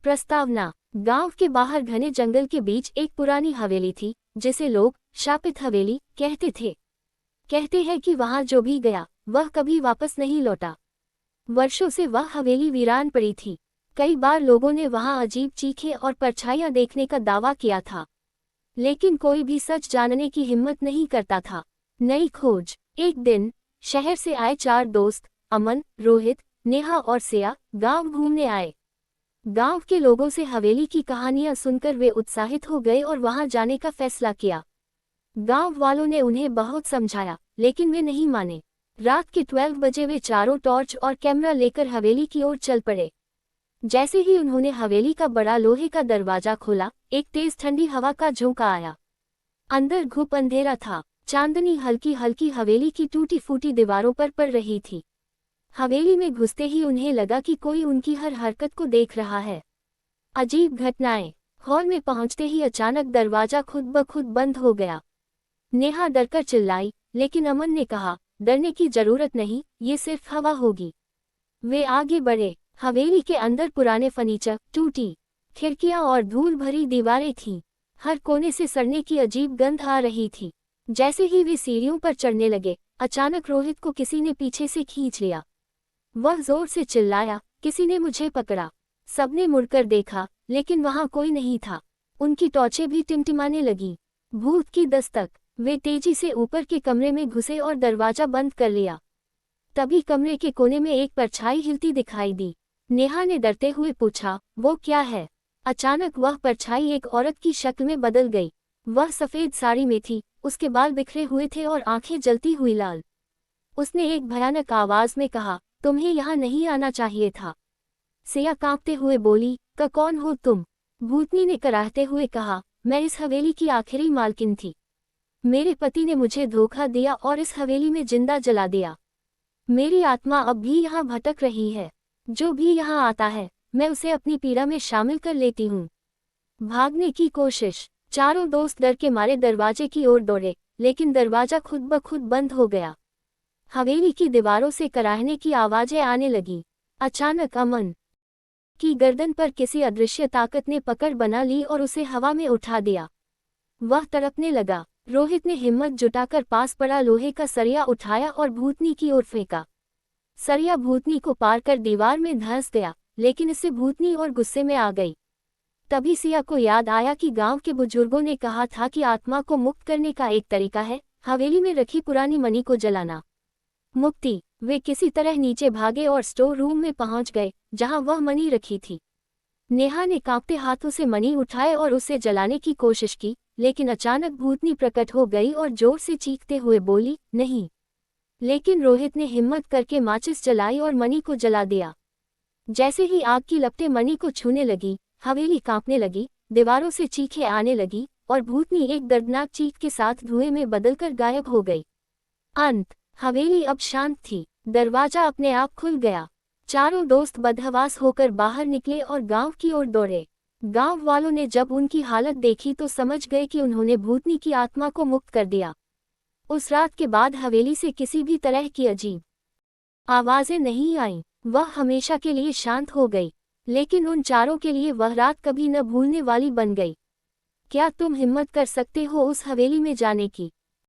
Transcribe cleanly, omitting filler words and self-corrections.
प्रस्तावना। गांव के बाहर घने जंगल के बीच एक पुरानी हवेली थी, जिसे लोग शापित हवेली कहते थे। कहते हैं कि वहां जो भी गया वह कभी वापस नहीं लौटा। वर्षों से वह हवेली वीरान पड़ी थी। कई बार लोगों ने वहां अजीब चीखें और परछाइयां देखने का दावा किया था, लेकिन कोई भी सच जानने की हिम्मत नहीं करता था। नई खोज। एक दिन शहर से आए 4 दोस्त अमन, रोहित, नेहा और सिया गांव घूमने आए। गांव के लोगों से हवेली की कहानियां सुनकर वे उत्साहित हो गए और वहां जाने का फैसला किया। गांव वालों ने उन्हें बहुत समझाया, लेकिन वे नहीं माने। रात के 12 बजे वे चारों टॉर्च और कैमरा लेकर हवेली की ओर चल पड़े। जैसे ही उन्होंने हवेली का बड़ा लोहे का दरवाजा खोला, एक तेज ठंडी हवा का झोंका आया। अंदर घुप अंधेरा था। चांदनी हल्की हल्की हवेली की टूटी फूटी दीवारों पर पड़ रही थी। हवेली में घुसते ही उन्हें लगा कि कोई उनकी हर हरकत को देख रहा है। अजीब घटनाएं। हॉल में पहुंचते ही अचानक दरवाजा खुद ब खुद बंद हो गया। नेहा डरकर चिल्लाई, लेकिन अमन ने कहा, डरने की जरूरत नहीं, ये सिर्फ हवा होगी। वे आगे बढ़े। हवेली के अंदर पुराने फर्नीचर, टूटी खिड़कियां और धूल भरी दीवारें थीं। हर कोने से सड़ने की अजीब गंध आ रही थी। जैसे ही वे सीढ़ियों पर चढ़ने लगे, अचानक रोहित को किसी ने पीछे से खींच लिया। वह जोर से चिल्लाया, किसी ने मुझे पकड़ा। सबने मुड़कर देखा, लेकिन वहां कोई नहीं था। उनकी टॉर्चें भी टिमटिमाने लगी। भूत की दस्तक। वे तेजी से ऊपर के कमरे में घुसे और दरवाजा बंद कर लिया। तभी कमरे के कोने में एक परछाई हिलती दिखाई दी। नेहा ने डरते हुए पूछा, वो क्या है? अचानक वह परछाई एक औरत की शक्ल में बदल गई। वह सफेद साड़ी में थी, उसके बाल बिखरे हुए थे और आंखें जलती हुई लाल। उसने एक भयानक आवाज में कहा, तुम्हें यहाँ नहीं आना चाहिए था। सिया कांपते हुए बोली, कौन हो तुम? भूतनी ने कराहते हुए कहा, मैं इस हवेली की आखिरी मालकिन थी। मेरे पति ने मुझे धोखा दिया और इस हवेली में जिंदा जला दिया। मेरी आत्मा अब भी यहाँ भटक रही है। जो भी यहाँ आता है, मैं उसे अपनी पीड़ा में शामिल कर लेती हूँ। भागने की कोशिश। चारों दोस्त डर के मारे दरवाजे की ओर दौड़े, लेकिन दरवाजा खुद ब खुद बंद हो गया। हवेली की दीवारों से कराहने की आवाजें आने लगी। अचानक अमन की गर्दन पर किसी अदृश्य ताकत ने पकड़ बना ली और उसे हवा में उठा दिया। वह तड़पने लगा। रोहित ने हिम्मत जुटाकर पास पड़ा लोहे का सरिया उठाया और भूतनी की ओर फेंका। सरिया भूतनी को पार कर दीवार में धंस गया, लेकिन इससे भूतनी और गुस्से में आ गई। तभी सिया को याद आया कि गांव के बुजुर्गों ने कहा था कि आत्मा को मुक्त करने का एक तरीका है, हवेली में रखी पुरानी मणि को जलाना। मुक्ति। वे किसी तरह नीचे भागे और स्टोर रूम में पहुंच गए, जहां वह मणि रखी थी। नेहा ने कांपते हाथों से मणि उठाए और उसे जलाने की कोशिश की, लेकिन अचानक भूतनी प्रकट हो गई और जोर से चीखते हुए बोली, नहीं। लेकिन रोहित ने हिम्मत करके माचिस जलाई और मणि को जला दिया। जैसे ही आग की लपटें मणि को छूने लगी, हवेली कांपने लगी, दीवारों से चीखें आने लगी और भूतनी एक दर्दनाक चीख के साथ धुएं में बदलकर गायब हो गई। अंत। हवेली अब शांत थी। दरवाजा अपने आप खुल गया। चारों दोस्त बदहवास होकर बाहर निकले और गांव की ओर दौड़े। गांव वालों ने जब उनकी हालत देखी तो समझ गए कि उन्होंने भूतनी की आत्मा को मुक्त कर दिया। उस रात के बाद हवेली से किसी भी तरह की अजीब आवाजें नहीं आईं। वह हमेशा के लिए शांत हो गई, लेकिन उन चारों के लिए वह रात कभी न भूलने वाली बन गई। क्या तुम हिम्मत कर सकते हो उस हवेली में जाने की?